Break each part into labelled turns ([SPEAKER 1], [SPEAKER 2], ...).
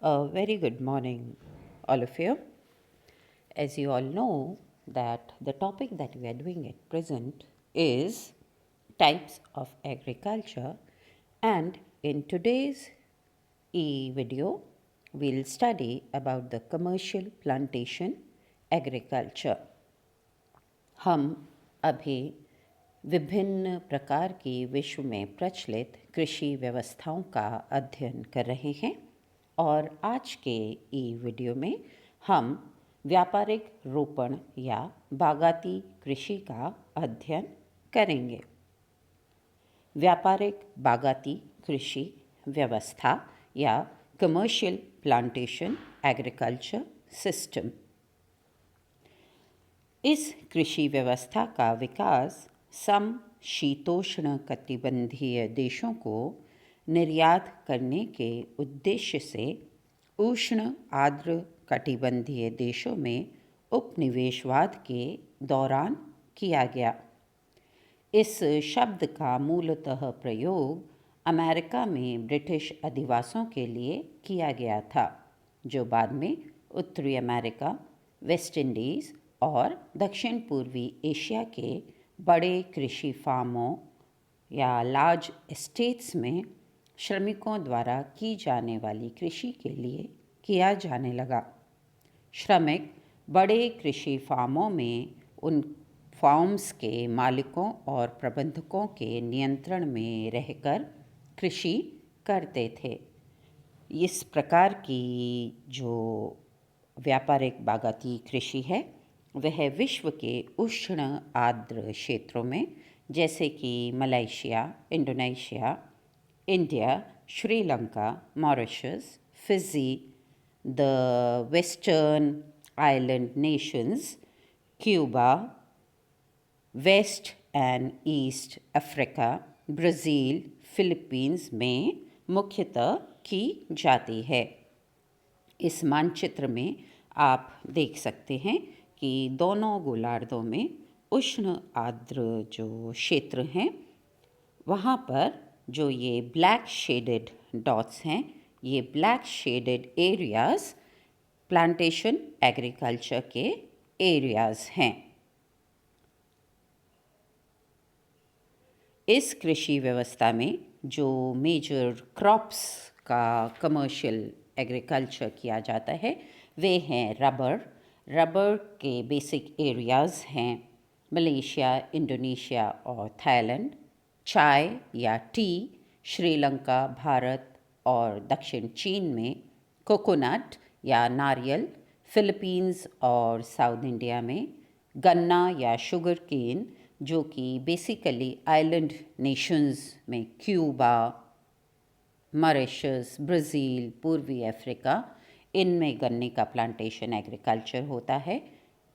[SPEAKER 1] A very good morning, all of you. As you all know, that the topic that we are doing at present is types of agriculture, and in today's video, we'll study about the commercial plantation agriculture. हम अभी विभिन्न प्रकार की विश्व में प्रचलित कृषि व्यवस्थाओं का अध्ययन कर रहे हैं और आज के वीडियो में हम व्यापारिक रोपण या बागाती कृषि का अध्ययन करेंगे। व्यापारिक बागाती कृषि व्यवस्था या कमर्शियल प्लांटेशन एग्रीकल्चर सिस्टम। इस कृषि व्यवस्था का विकास समशीतोष्ण कटिबंधीय देशों को निर्यात करने के उद्देश्य से उष्ण आर्द्र कटिबंधीय देशों में उपनिवेशवाद के दौरान किया गया। इस शब्द का मूलतः प्रयोग अमेरिका में ब्रिटिश अधिवासियों के लिए किया गया था, जो बाद में उत्तरी अमेरिका, वेस्ट इंडीज़ और दक्षिण पूर्वी एशिया के बड़े कृषि फार्मों या लार्ज एस्टेट्स में श्रमिकों द्वारा की जाने वाली कृषि के लिए किया जाने लगा। श्रमिक बड़े कृषि फार्मों में उन फार्म्स के मालिकों और प्रबंधकों के नियंत्रण में रहकर कृषि करते थे। इस प्रकार की जो व्यापारिक बागाती कृषि है वह विश्व के उष्ण आर्द्र क्षेत्रों में जैसे कि Malaysia, Indonesia, India, Sri Lanka, Mauritius, Fiji, the western island nations, Cuba, west and east Africa, Brazil, Philippines में मुख्यतः की जाती है। इस मानचित्र में आप देख सकते हैं कि दोनों गोलार्धों में उष्ण आर्द्र जो क्षेत्र हैं वहाँ पर जो ये ब्लैक शेडेड डॉट्स हैं, ये black shaded areas plantation agriculture के एरियाज़ हैं। इस कृषि व्यवस्था में जो मेजर क्रॉप्स का कमर्शियल एग्रीकल्चर किया जाता है वे हैं रबर के बेसिक एरियाज़ हैं मलेशिया, इंडोनेशिया और थाईलैंड। चाय या टी श्रीलंका, भारत और दक्षिण चीन में। कोकोनट या नारियल फिलीपींस और साउथ इंडिया में। गन्ना या शुगर केन जो कि बेसिकली आइलैंड नेशंस में क्यूबा, मॉरिशस, ब्राज़ील, पूर्वी अफ्रीका, इनमें गन्ने का प्लांटेशन एग्रीकल्चर होता है।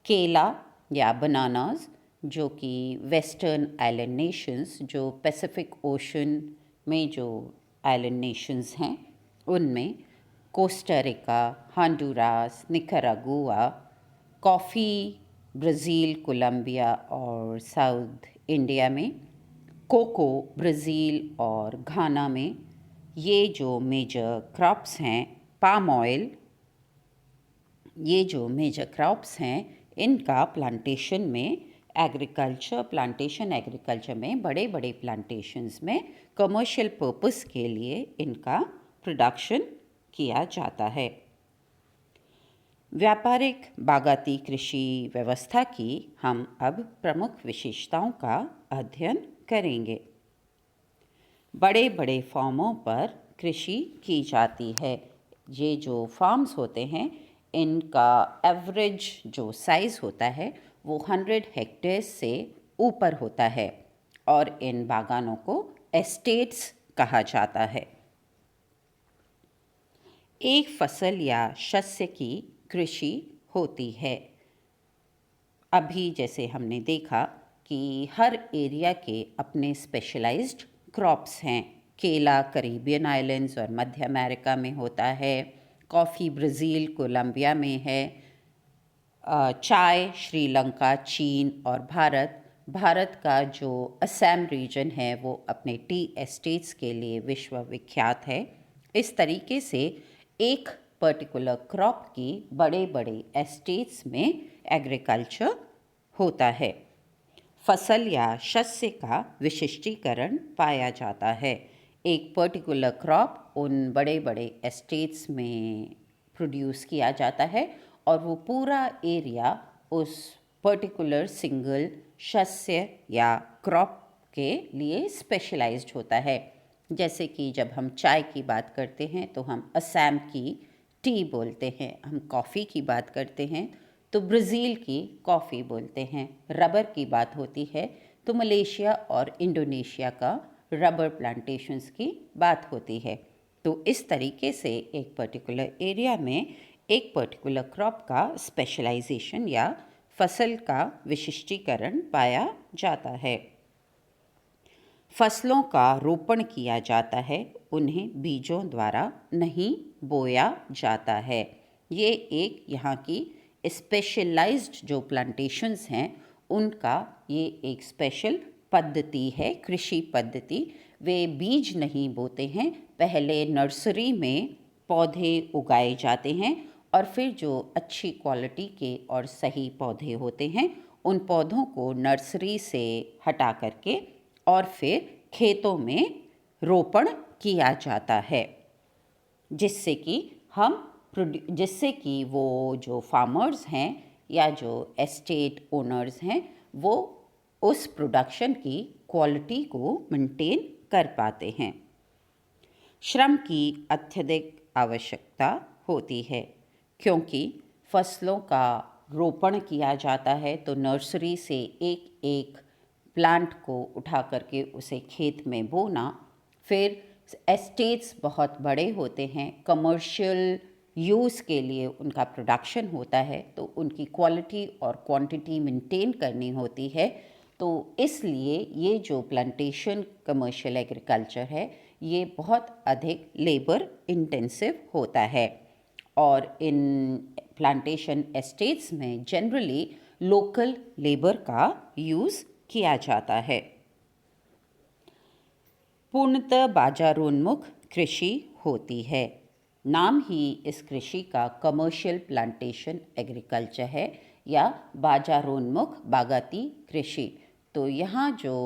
[SPEAKER 1] केला या बनानास जो कि वेस्टर्न आइलैंड नेशंस जो पैसिफिक ओशन में जो आइलैंड नेशंस हैं उनमें। Costa Rica, हॉन्डुरास, Nicaragua. Coffee Brazil, Colombia और साउथ इंडिया में। कोको ब्राज़ील और घाना में। ये जो मेजर क्रॉप्स हैं पाम ऑयल, ये जो मेजर क्रॉप्स हैं इनका प्लांटेशन में प्लांटेशन एग्रीकल्चर में बड़े बड़े प्लांटेशंस में कमर्शियल पर्पस के लिए इनका प्रोडक्शन किया जाता है। व्यापारिक बागाती कृषि व्यवस्था की हम अब प्रमुख विशेषताओं का अध्ययन करेंगे। बड़े बड़े फार्मों पर कृषि की जाती है। ये जो फार्म्स होते हैं इनका एवरेज जो साइज़ होता है वो 100 हेक्टेयर्स से ऊपर होता है और इन बागानों को एस्टेट्स कहा जाता है। एक फसल या शस्य की कृषि होती है। अभी जैसे हमने देखा कि हर एरिया के अपने स्पेशलाइज्ड क्रॉप्स हैं। केला कैरिबियन आइलैंड्स और मध्य अमेरिका में होता है। कॉफ़ी ब्राज़ील, कोलंबिया में है। चाय श्रीलंका, चीन और भारत का जो असम रीजन है वो अपने टी एस्टेट्स के लिए विश्व विख्यात है। इस तरीके से एक पर्टिकुलर क्रॉप की बड़े बड़े एस्टेट्स में एग्रीकल्चर होता है। फसल या शस्य का विशिष्टीकरण पाया जाता है। एक पर्टिकुलर क्रॉप उन बड़े बड़े एस्टेट्स में प्रोड्यूस किया जाता है और वो पूरा एरिया उस पर्टिकुलर सिंगल शस्य या क्रॉप के लिए स्पेशलाइज्ड होता है। जैसे कि जब हम चाय की बात करते हैं तो हम असम की टी बोलते हैं, हम कॉफ़ी की बात करते हैं तो ब्राज़ील की कॉफ़ी बोलते हैं, रबर की बात होती है तो मलेशिया और इंडोनेशिया का रबर प्लांटेशंस की बात होती है। तो इस तरीके से एक पर्टिकुलर एरिया में एक पर्टिकुलर क्रॉप का स्पेशलाइजेशन या फसल का विशिष्टीकरण पाया जाता है। फसलों का रोपण किया जाता है, उन्हें बीजों द्वारा नहीं बोया जाता है। ये एक यहाँ की स्पेशलाइज्ड जो प्लांटेशंस हैं उनका ये एक स्पेशल पद्धति है, कृषि पद्धति। वे बीज नहीं बोते हैं, पहले नर्सरी में पौधे उगाए जाते हैं और फिर जो अच्छी क्वालिटी के और सही पौधे होते हैं उन पौधों को नर्सरी से हटा करके और फिर खेतों में रोपण किया जाता है, जिससे कि वो जो फार्मर्स हैं या जो एस्टेट ओनर्स हैं वो उस प्रोडक्शन की क्वालिटी को मेंटेन कर पाते हैं। श्रम की अत्यधिक आवश्यकता होती है क्योंकि फसलों का रोपण किया जाता है तो नर्सरी से एक एक प्लांट को उठा करके उसे खेत में बोना, फिर एस्टेट्स बहुत बड़े होते हैं, कमर्शियल यूज़ के लिए उनका प्रोडक्शन होता है तो उनकी क्वालिटी और क्वांटिटी मेंटेन करनी होती है। तो इसलिए ये जो प्लांटेशन कमर्शियल एग्रीकल्चर है ये बहुत अधिक लेबर इंटेंसिव होता है और इन प्लांटेशन एस्टेट्स में जनरली लोकल लेबर का यूज़ किया जाता है। पूर्णतः बाजारोन्मुख कृषि होती है। नाम ही इस कृषि का कमर्शियल प्लांटेशन एग्रीकल्चर है या बाजारोन्मुख बागाती कृषि। तो यहाँ जो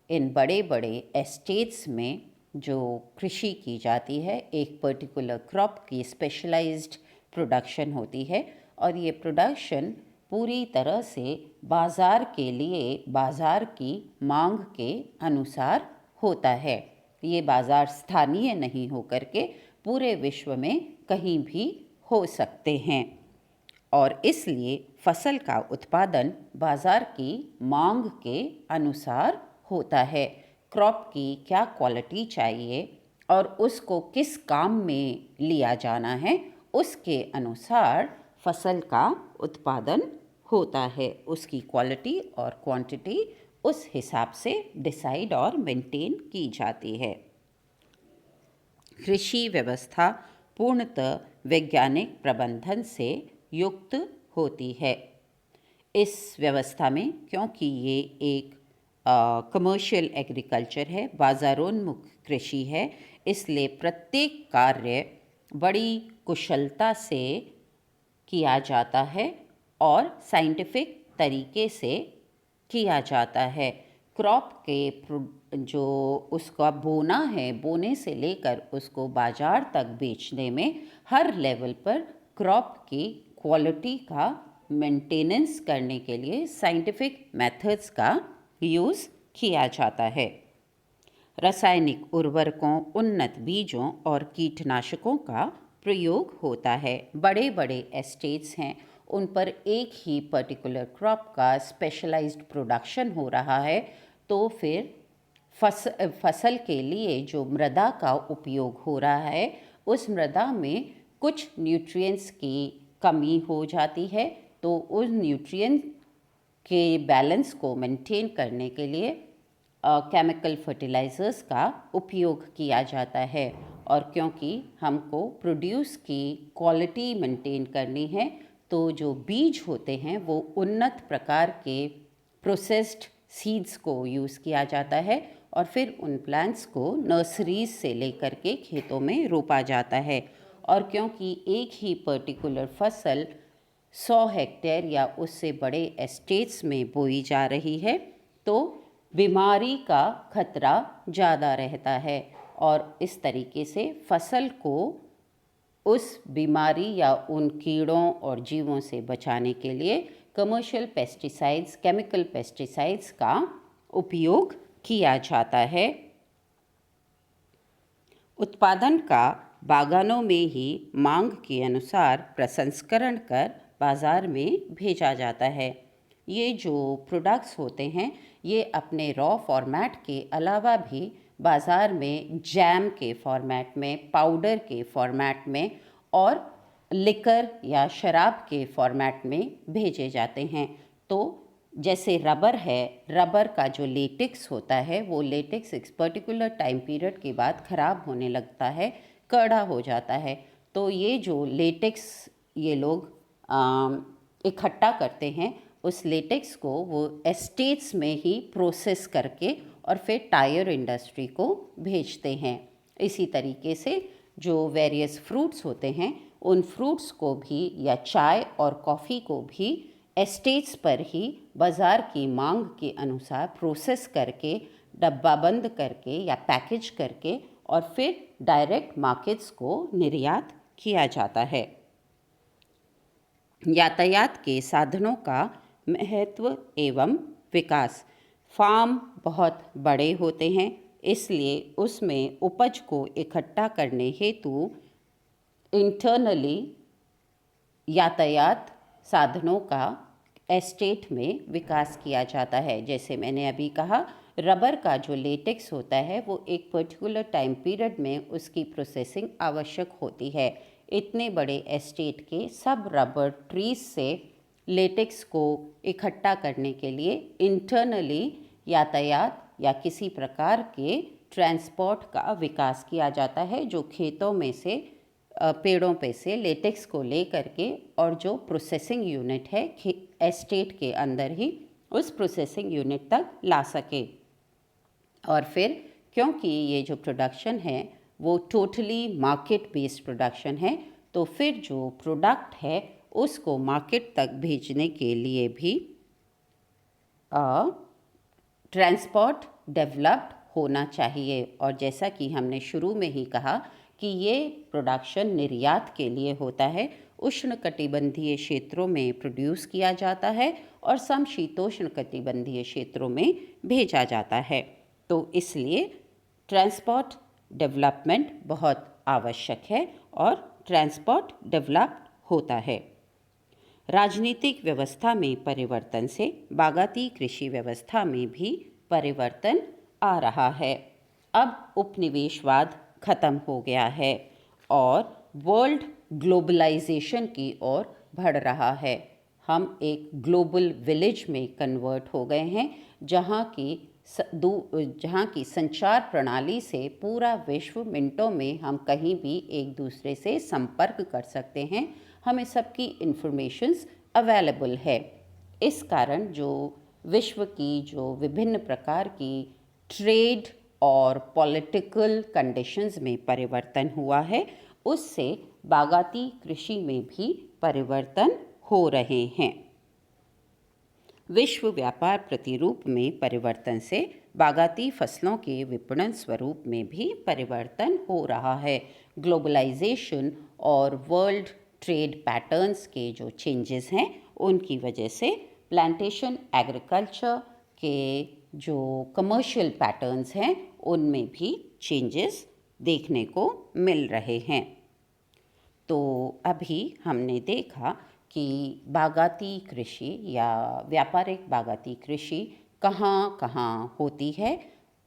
[SPEAKER 1] इन बड़े बड़े एस्टेट्स में जो कृषि की जाती है, एक पर्टिकुलर क्रॉप की स्पेशलाइज्ड प्रोडक्शन होती है और ये प्रोडक्शन पूरी तरह से बाज़ार के लिए बाज़ार की मांग के अनुसार होता है। ये बाज़ार स्थानीय नहीं होकर के पूरे विश्व में कहीं भी हो सकते हैं और इसलिए फसल का उत्पादन बाज़ार की मांग के अनुसार होता है। क्रॉप की क्या क्वालिटी चाहिए और उसको किस काम में लिया जाना है उसके अनुसार फसल का उत्पादन होता है, उसकी क्वालिटी और क्वांटिटी उस हिसाब से डिसाइड और मेंटेन की जाती है। कृषि व्यवस्था पूर्णतः वैज्ञानिक प्रबंधन से युक्त होती है। इस व्यवस्था में क्योंकि ये एक कमर्शियल एग्रीकल्चर है, बाज़ारोन्मुख कृषि है, इसलिए प्रत्येक कार्य बड़ी कुशलता से किया जाता है और साइंटिफिक तरीके से किया जाता है। क्रॉप के जो उसका बोना है, बोने से लेकर उसको बाज़ार तक बेचने में हर लेवल पर क्रॉप की क्वालिटी का मेंटेनेंस करने के लिए साइंटिफिक मेथड्स का यूज़ किया जाता है। रासायनिक उर्वरकों, उन्नत बीजों और कीटनाशकों का प्रयोग होता है। बड़े बड़े एस्टेट्स हैं, उन पर एक ही पर्टिकुलर क्रॉप का स्पेशलाइज्ड प्रोडक्शन हो रहा है तो फिर फसल के लिए जो मृदा का उपयोग हो रहा है उस मृदा में कुछ न्यूट्रिएंट्स की कमी हो जाती है तो उस न्यूट्रिएंट के बैलेंस को मेंटेन करने के लिए केमिकल फर्टिलाइज़र्स का उपयोग किया जाता है और क्योंकि हमको प्रोड्यूस की क्वालिटी मेंटेन करनी है तो जो बीज होते हैं वो उन्नत प्रकार के प्रोसेस्ड सीड्स को यूज़ किया जाता है और फिर उन प्लांट्स को नर्सरीज से लेकर के खेतों में रोपा जाता है और क्योंकि एक ही पर्टिकुलर फसल 100 हेक्टेयर या उससे बड़े एस्टेट्स में बोई जा रही है तो बीमारी का खतरा ज़्यादा रहता है और इस तरीके से फसल को उस बीमारी या उन कीड़ों और जीवों से बचाने के लिए कमर्शियल पेस्टिसाइड्स, केमिकल पेस्टिसाइड्स का उपयोग किया जाता है। उत्पादन का बागानों में ही मांग के अनुसार प्रसंस्करण कर बाज़ार में भेजा जाता है। ये जो प्रोडक्ट्स होते हैं ये अपने रॉ फॉर्मेट के अलावा भी बाज़ार में जैम के फॉर्मेट में, पाउडर के फॉर्मेट में और लिकर या शराब के फॉर्मेट में भेजे जाते हैं। तो जैसे रबर है, रबर का जो लेटेक्स होता है वो लेटेक्स एक पर्टिकुलर टाइम पीरियड के बाद ख़राब होने लगता है, कड़ा हो जाता है। तो ये जो लेटेक्स ये लोग इकट्ठा करते हैं उस लेटेक्स को वो एस्टेट्स में ही प्रोसेस करके और फिर टायर इंडस्ट्री को भेजते हैं। इसी तरीके से जो वेरियस फ्रूट्स होते हैं उन फ्रूट्स को भी या चाय और कॉफ़ी को भी एस्टेट्स पर ही बाज़ार की मांग के अनुसार प्रोसेस करके डब्बाबंद करके या पैकेज करके और फिर डायरेक्ट मार्केट्स को निर्यात किया जाता है। यातायात के साधनों का महत्व एवं विकास। फार्म बहुत बड़े होते हैं इसलिए उसमें उपज को इकट्ठा करने हेतु इंटरनली यातायात साधनों का एस्टेट में विकास किया जाता है। जैसे मैंने अभी कहा रबर का जो लेटेक्स होता है वो एक पर्टिकुलर टाइम पीरियड में उसकी प्रोसेसिंग आवश्यक होती है। इतने बड़े एस्टेट के सब रबर ट्रीज से लेटेक्स को इकट्ठा करने के लिए इंटरनली यातायात या किसी प्रकार के ट्रांसपोर्ट का विकास किया जाता है जो खेतों में से पेड़ों पे से लेटेक्स को ले करके और जो प्रोसेसिंग यूनिट है एस्टेट के अंदर ही उस प्रोसेसिंग यूनिट तक ला सके। और फिर क्योंकि ये जो प्रोडक्शन है वो टोटली मार्केट बेस्ड प्रोडक्शन है तो फिर जो प्रोडक्ट है उसको मार्केट तक भेजने के लिए भी ट्रांसपोर्ट डेवलप्ड होना चाहिए। और जैसा कि हमने शुरू में ही कहा कि ये प्रोडक्शन निर्यात के लिए होता है, उष्णकटिबंधीय क्षेत्रों में प्रोड्यूस किया जाता है और समशीतोष्ण कटिबंधीय क्षेत्रों में भेजा जाता है। तो इसलिए ट्रांसपोर्ट डेवलपमेंट बहुत आवश्यक है और ट्रांसपोर्ट डेवलप होता है। राजनीतिक व्यवस्था में परिवर्तन से बागाती कृषि व्यवस्था में भी परिवर्तन आ रहा है। अब उपनिवेशवाद खत्म हो गया है और वर्ल्ड ग्लोबलाइजेशन की ओर बढ़ रहा है। हम एक ग्लोबल विलेज में कन्वर्ट हो गए हैं जहाँ की संचार प्रणाली से पूरा विश्व मिनटों में हम कहीं भी एक दूसरे से संपर्क कर सकते हैं। हमें सबकी इन्फॉर्मेशंस अवेलेबल है। इस कारण जो विश्व की जो विभिन्न प्रकार की ट्रेड और पॉलिटिकल कंडीशंस में परिवर्तन हुआ है उससे बागाती कृषि में भी परिवर्तन हो रहे हैं। विश्व व्यापार प्रतिरूप में परिवर्तन से बागाती फसलों के विपणन स्वरूप में भी परिवर्तन हो रहा है। ग्लोबलाइजेशन और वर्ल्ड ट्रेड पैटर्न्स के जो चेंजेस हैं उनकी वजह से प्लांटेशन एग्रीकल्चर के जो कमर्शियल पैटर्न्स हैं उनमें भी चेंजेस देखने को मिल रहे हैं। तो अभी हमने देखा कि बागाती कृषि या व्यापारिक बागाती कृषि कहाँ कहाँ होती है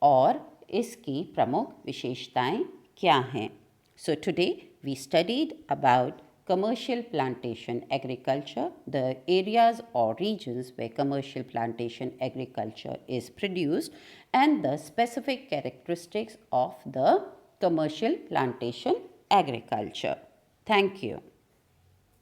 [SPEAKER 1] और इसकी प्रमुख विशेषताएं क्या हैं। So today we studied about commercial plantation agriculture, the areas or regions where commercial plantation agriculture is produced and the specific characteristics of the commercial plantation agriculture. Thank you.